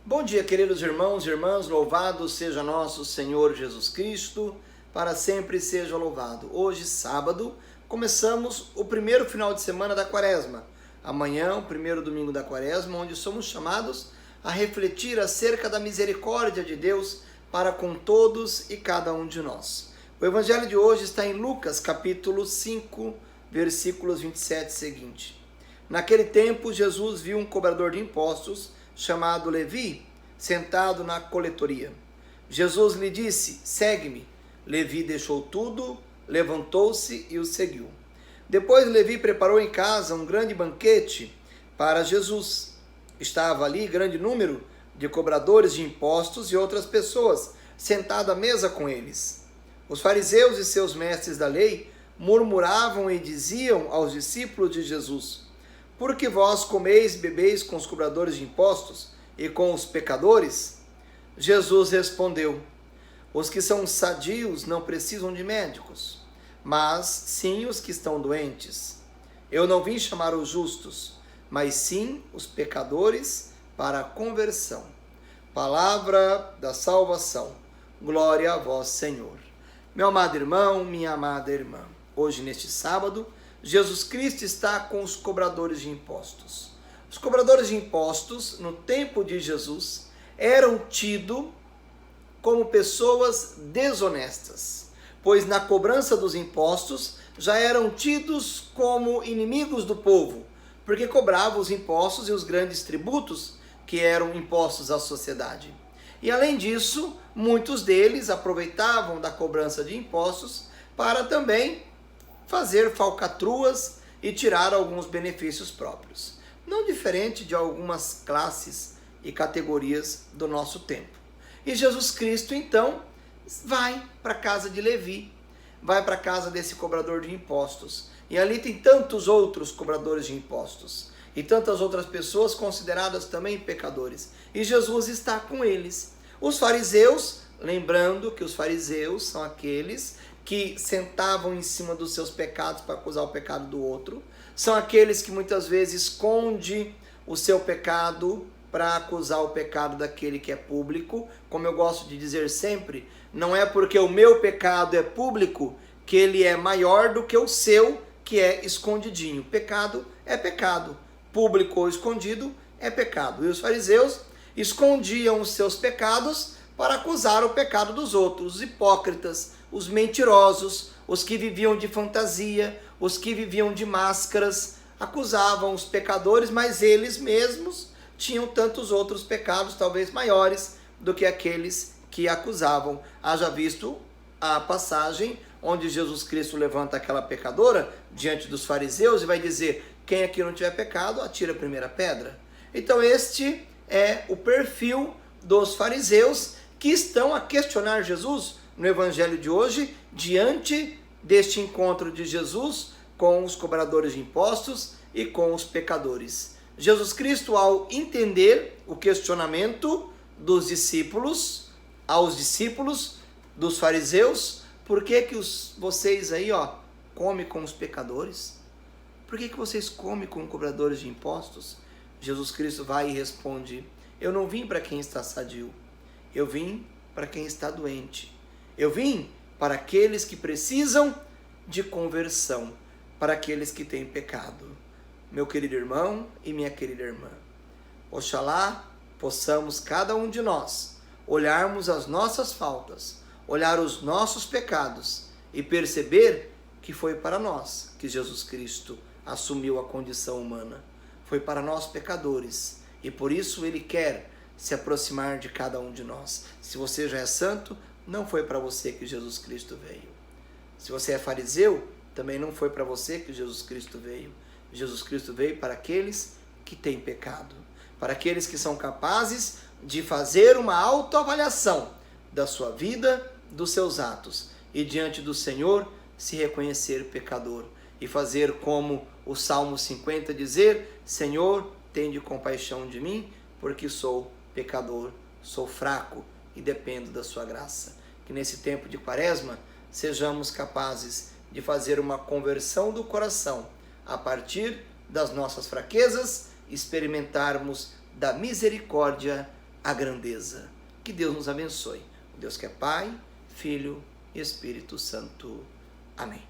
Bom dia, queridos irmãos e irmãs, louvado seja nosso Senhor Jesus Cristo, para sempre seja louvado. Hoje, sábado, começamos o primeiro final de semana da Quaresma. Amanhã, o primeiro domingo da Quaresma, onde somos chamados a refletir acerca da misericórdia de Deus para com todos e cada um de nós. O evangelho de hoje está em Lucas, capítulo 5, versículos 27 e seguinte. Naquele tempo, Jesus viu um cobrador de impostos, chamado Levi, sentado na coletoria. Jesus lhe disse: segue-me. Levi deixou tudo, levantou-se e o seguiu. Depois Levi preparou em casa um grande banquete para Jesus. Estava ali grande número de cobradores de impostos e outras pessoas sentado à mesa com eles. Os fariseus e seus mestres da lei murmuravam e diziam aos discípulos de Jesus: por que vós comeis e bebeis com os cobradores de impostos e com os pecadores? Jesus respondeu: os que são sadios não precisam de médicos, mas sim os que estão doentes. Eu não vim chamar os justos, mas sim os pecadores para a conversão. Palavra da salvação. Glória a vós, Senhor. Meu amado irmão, minha amada irmã, hoje neste sábado, Jesus Cristo está com os cobradores de impostos. Os cobradores de impostos, no tempo de Jesus, eram tidos como pessoas desonestas, pois na cobrança dos impostos já eram tidos como inimigos do povo, porque cobravam os impostos e os grandes tributos que eram impostos à sociedade. E além disso, muitos deles aproveitavam da cobrança de impostos para também fazer falcatruas e tirar alguns benefícios próprios. Não diferente de algumas classes e categorias do nosso tempo. E Jesus Cristo, então, vai para a casa de Levi, vai para a casa desse cobrador de impostos. E ali tem tantos outros cobradores de impostos e tantas outras pessoas consideradas também pecadores. E Jesus está com eles. Os fariseus, lembrando que os fariseus são aqueles que sentavam em cima dos seus pecados para acusar o pecado do outro, são aqueles que muitas vezes escondem o seu pecado para acusar o pecado daquele que é público. Como eu gosto de dizer sempre, não é porque o meu pecado é público que ele é maior do que o seu, que é escondidinho. Pecado é pecado, público ou escondido é pecado. E os fariseus escondiam os seus pecados para acusar o pecado dos outros, os hipócritas, os mentirosos, os que viviam de fantasia, os que viviam de máscaras, acusavam os pecadores, mas eles mesmos tinham tantos outros pecados, talvez maiores do que aqueles que acusavam. Haja visto a passagem onde Jesus Cristo levanta aquela pecadora diante dos fariseus e vai dizer: quem aqui não tiver pecado, atira a primeira pedra. Então este é o perfil dos fariseus que estão a questionar Jesus no evangelho de hoje, diante deste encontro de Jesus com os cobradores de impostos e com os pecadores. Jesus Cristo, ao entender o questionamento dos discípulos, aos discípulos dos fariseus: por que vocês aí comem com os pecadores? Por que vocês comem com cobradores de impostos? Jesus Cristo vai e responde: eu não vim para quem está sadio, eu vim para quem está doente. Eu vim para aqueles que precisam de conversão, para aqueles que têm pecado. Meu querido irmão e minha querida irmã, oxalá possamos cada um de nós olharmos as nossas faltas, olhar os nossos pecados e perceber que foi para nós que Jesus Cristo assumiu a condição humana. Foi para nós pecadores e por isso Ele quer se aproximar de cada um de nós. Se você já é santo, não foi para você que Jesus Cristo veio. Se você é fariseu, também não foi para você que Jesus Cristo veio. Jesus Cristo veio para aqueles que têm pecado, para aqueles que são capazes de fazer uma autoavaliação da sua vida, dos seus atos, e diante do Senhor se reconhecer pecador e fazer como o Salmo 50 dizer: Senhor, tende compaixão de mim, porque sou pecador, sou fraco e dependo da sua graça. Que nesse tempo de Quaresma sejamos capazes de fazer uma conversão do coração a partir das nossas fraquezas, experimentarmos da misericórdia a grandeza. Que Deus nos abençoe. O Deus que é Pai, Filho e Espírito Santo. Amém.